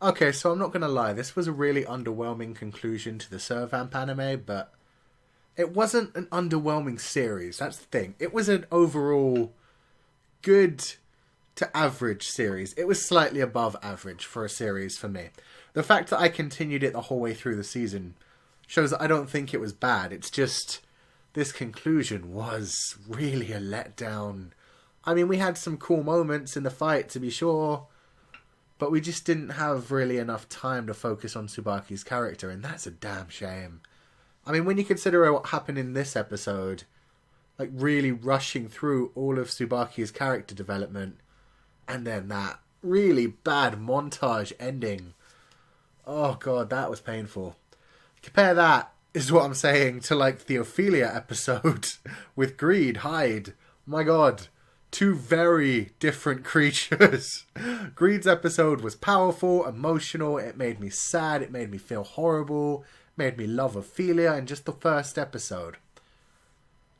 Okay, so I'm not gonna lie, this was a really underwhelming conclusion to the Servamp anime, but it wasn't an underwhelming series. That's the thing. It was an overall good to average series. It was slightly above average for a series for me. The fact that I continued it the whole way through the season shows that I don't think it was bad. It's just this conclusion was really a letdown. I mean, we had some cool moments in the fight, to be sure, but we just didn't have really enough time to focus on Tsubaki's character, and that's a damn shame. I mean, when you consider what happened in this episode, like really rushing through all of Tsubaki's character development, and then that really bad montage ending. Oh god, that was painful. Compare that, is what I'm saying, to like the Ophelia episode with Greed, Hyde. My god, two very different creatures. Greed's episode was powerful, emotional, it made me sad, it made me feel horrible, made me love Ophelia in just the first episode.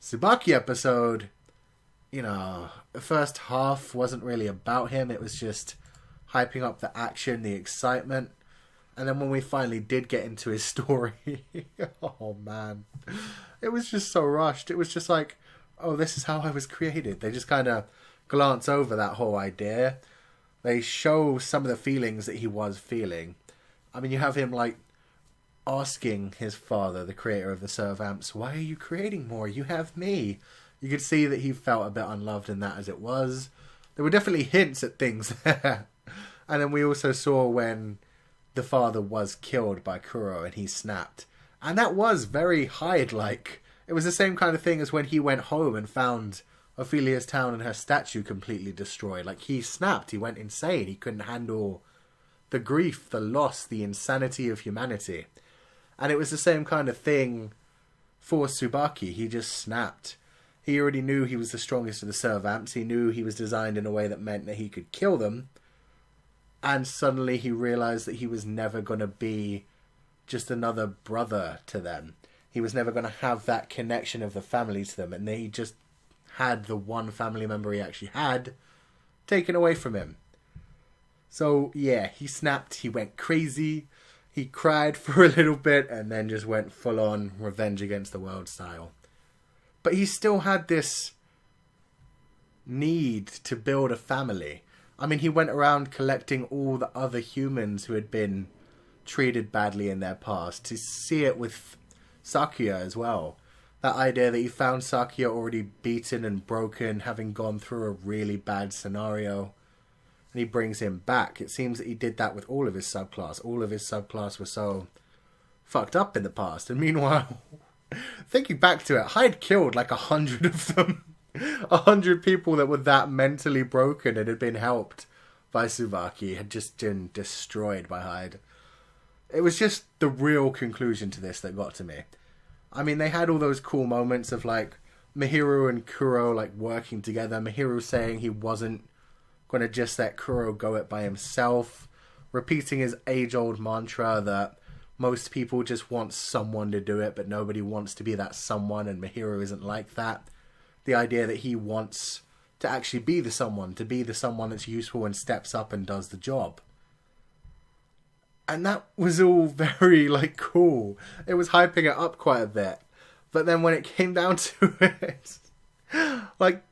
Tsubaki episode, you know, the first half wasn't really about him, it was just hyping up the action, the excitement. And then when we finally did get into his story, oh man, it was just so rushed. It was just like, oh, this is how I was created. They just kind of glance over that whole idea. They show some of the feelings that he was feeling. I mean, you have him like asking his father, the creator of the Servamps, why are you creating more? You have me. You could see that he felt a bit unloved in that as it was. There were definitely hints at things there. And then we also saw when the father was killed by Kuro and he snapped. And that was very Hyde-like. It was the same kind of thing as when he went home and found Ophelia's town and her statue completely destroyed. Like, he snapped. He went insane. He couldn't handle the grief, the loss, the insanity of humanity. And it was the same kind of thing for Tsubaki. He just snapped. He already knew he was the strongest of the Servamps. He knew he was designed in a way that meant that he could kill them. And suddenly he realized that he was never going to be just another brother to them. He was never going to have that connection of the family to them. And he just had the one family member he actually had taken away from him. So, yeah, he snapped. He went crazy. He cried for a little bit and then just went full on revenge against the world style. But he still had this need to build a family. I mean, he went around collecting all the other humans who had been treated badly in their past. To see it with Sakuya as well. That idea that he found Sakuya already beaten and broken, having gone through a really bad scenario. And he brings him back. It seems that he did that with all of his subclass. All of his subclass were so fucked up in the past. And meanwhile, thinking back to it, Hyde killed like 100 of them. 100 people that were that mentally broken and had been helped by Tsubaki had just been destroyed by Hyde. It was just the real conclusion to this that got to me. I mean, they had all those cool moments of like Mahiru and Kuro like working together. Mahiru saying he wasn't going to just let Kuro go it by himself. Repeating his age-old mantra that most people just want someone to do it, but nobody wants to be that someone, and Mahiru isn't like that. The idea that he wants to actually be the someone, to be the someone that's useful and steps up and does the job. And that was all very, like, cool. It was hyping it up quite a bit. But then when it came down to it, like,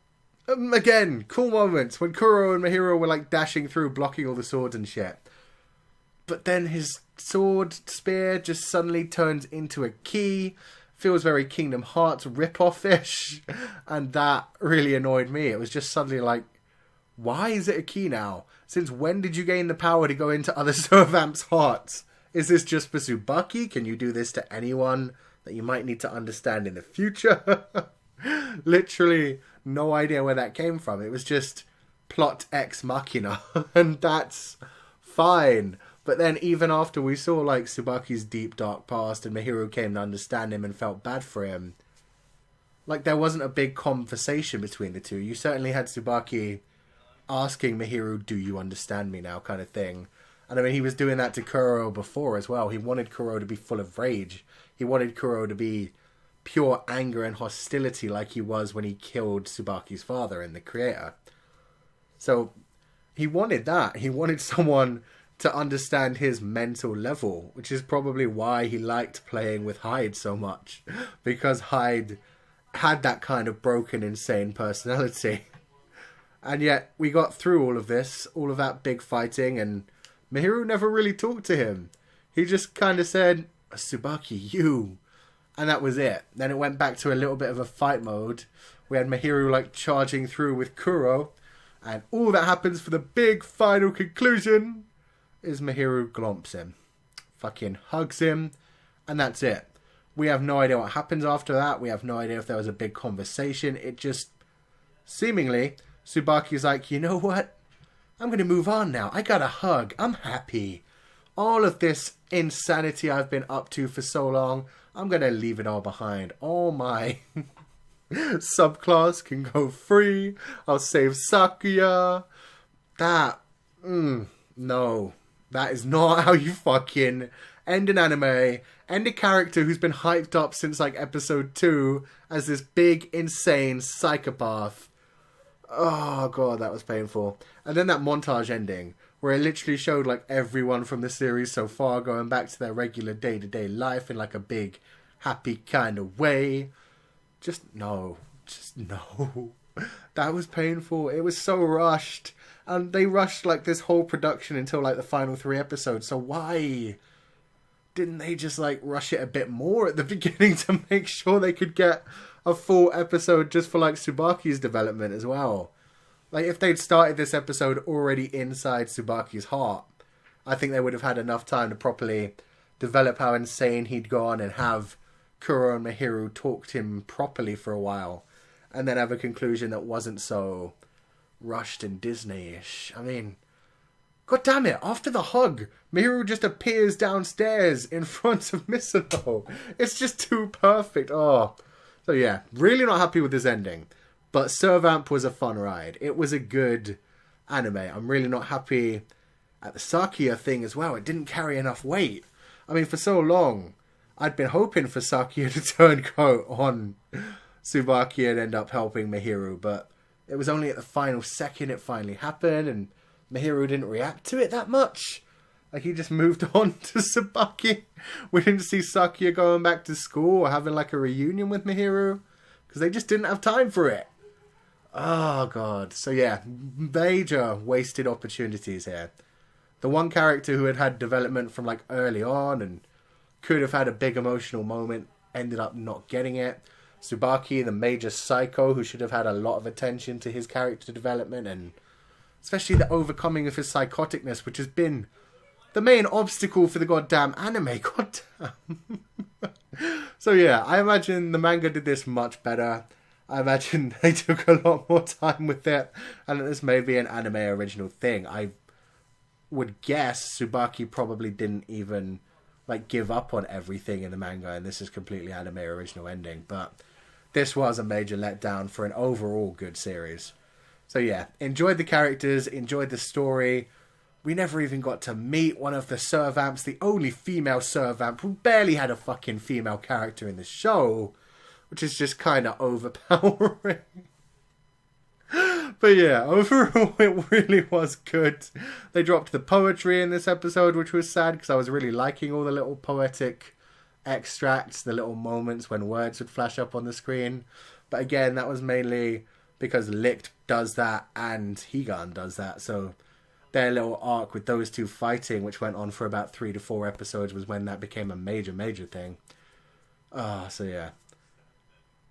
again, cool moments when Kuro and Mahiru were, like, dashing through, blocking all the swords and shit. But then his sword, spear, just suddenly turns into a key. Feels very Kingdom Hearts rip-off-ish. And that really annoyed me. It was just suddenly like, why is it a key now? Since when did you gain the power to go into other Servamps' hearts? Is this just for Tsubaki? Can you do this to anyone that you might need to understand in the future? Literally no idea where that came from. It was just plot ex machina. And that's fine. But then even after we saw like Tsubaki's deep dark past and Mahiru came to understand him and felt bad for him, like there wasn't a big conversation between the two. You certainly had Tsubaki asking Mahiru, do you understand me now, kind of thing. And I mean, he was doing that to Kuro before as well. He wanted Kuro to be full of rage. He wanted Kuro to be pure anger and hostility like he was when he killed Tsubaki's father and the creator. So he wanted that. He wanted someone to understand his mental level, which is probably why he liked playing with Hyde so much, because Hyde had that kind of broken, insane personality. And yet we got through all of this, all of that big fighting, and Mahiru never really talked to him. He just kind of said, "Tsubaki, you," and that was it. Then it went back to a little bit of a fight mode. We had Mahiru like charging through with Kuro, and all that happens for the big final conclusion is Mahiru glomps him, fucking hugs him, and that's it. We have no idea what happens after that. We have no idea if there was a big conversation. It just, seemingly, Tsubaki's like, you know what? I'm going to move on now. I got a hug. I'm happy. All of this insanity I've been up to for so long, I'm going to leave it all behind. All my subclass can go free. I'll save Sakuya. That, no. That is not how you fucking end an anime. End a character who's been hyped up since like episode 2 as this big, insane psychopath. Oh god, that was painful. And then that montage ending, where it literally showed like everyone from the series so far going back to their regular day-to-day life in like a big, happy kind of way. Just no. That was painful. It was so rushed. And they rushed like this whole production until like the final 3 episodes. So why didn't they just like rush it a bit more at the beginning to make sure they could get a full episode just for like Tsubaki's development as well? Like if they'd started this episode already inside Tsubaki's heart, I think they would have had enough time to properly develop how insane he'd gone and have Kuro and Mahiru talk to him properly for a while, and then have a conclusion that wasn't so rushed and Disney-ish. I mean, god damn it, after the hug, Mahiru just appears downstairs in front of Misono. It's just too perfect. Oh. So yeah, really not happy with this ending. But Servamp was a fun ride. It was a good anime. I'm really not happy at the Sakuya thing as well. It didn't carry enough weight. I mean, for so long, I'd been hoping for Sakuya to turn coat on Tsubaki and end up helping Mahiru, but it was only at the final second it finally happened, and Mahiru didn't react to it that much. Like, he just moved on to Tsubaki. We didn't see Sakuya going back to school or having, like, a reunion with Mahiru, because they just didn't have time for it. Oh, God. So, yeah, major wasted opportunities here. The one character who had development from, like, early on and could have had a big emotional moment ended up not getting it. Tsubaki, the major psycho who should have had a lot of attention to his character development, and especially the overcoming of his psychoticness, which has been the main obstacle for the goddamn anime. Goddamn. So yeah, I imagine the manga did this much better. I imagine they took a lot more time with it, and that this may be an anime original thing. I would guess Tsubaki probably didn't even like give up on everything in the manga, and this is completely anime original ending. But this was a major letdown for an overall good series. So yeah, enjoyed the characters, enjoyed the story. We never even got to meet one of the Servamps, the only female Servamp who barely had a fucking female character in the show, which is just kind of overpowering. But yeah, overall it really was good. They dropped the poetry in this episode, which was sad because I was really liking all the little poetic extracts, the little moments when words would flash up on the screen. But again, that was mainly because Licht does that and Higan does that. So their little arc with those two fighting, which went on for about 3 to 4 episodes, was when that became a major thing. So yeah.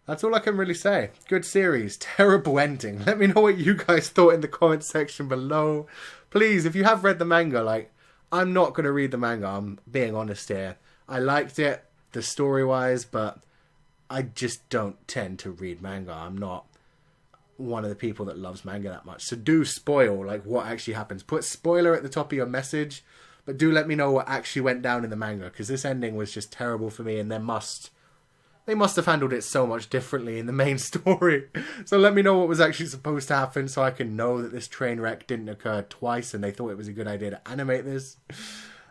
That's all I can really say. Good series. Terrible ending. Let me know what you guys thought in the comment section below. Please, if you have read the manga, like, I'm not going to read the manga. I'm being honest here. I liked it, the story-wise, but I just don't tend to read manga. I'm not one of the people that loves manga that much. So do spoil, like, what actually happens. Put spoiler at the top of your message, but do let me know what actually went down in the manga, because this ending was just terrible for me, and they must have handled it so much differently in the main story. So let me know what was actually supposed to happen so I can know that this train wreck didn't occur twice and they thought it was a good idea to animate this.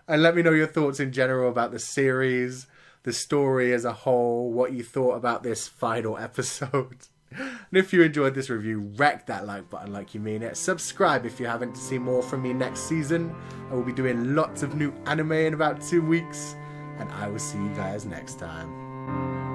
And let me know your thoughts in general about the series, the story as a whole, what you thought about this final episode. And if you enjoyed this review, wreck that like button like you mean it. Subscribe if you haven't to see more from me next season. I will be doing lots of new anime in about 2 weeks. And I will see you guys next time.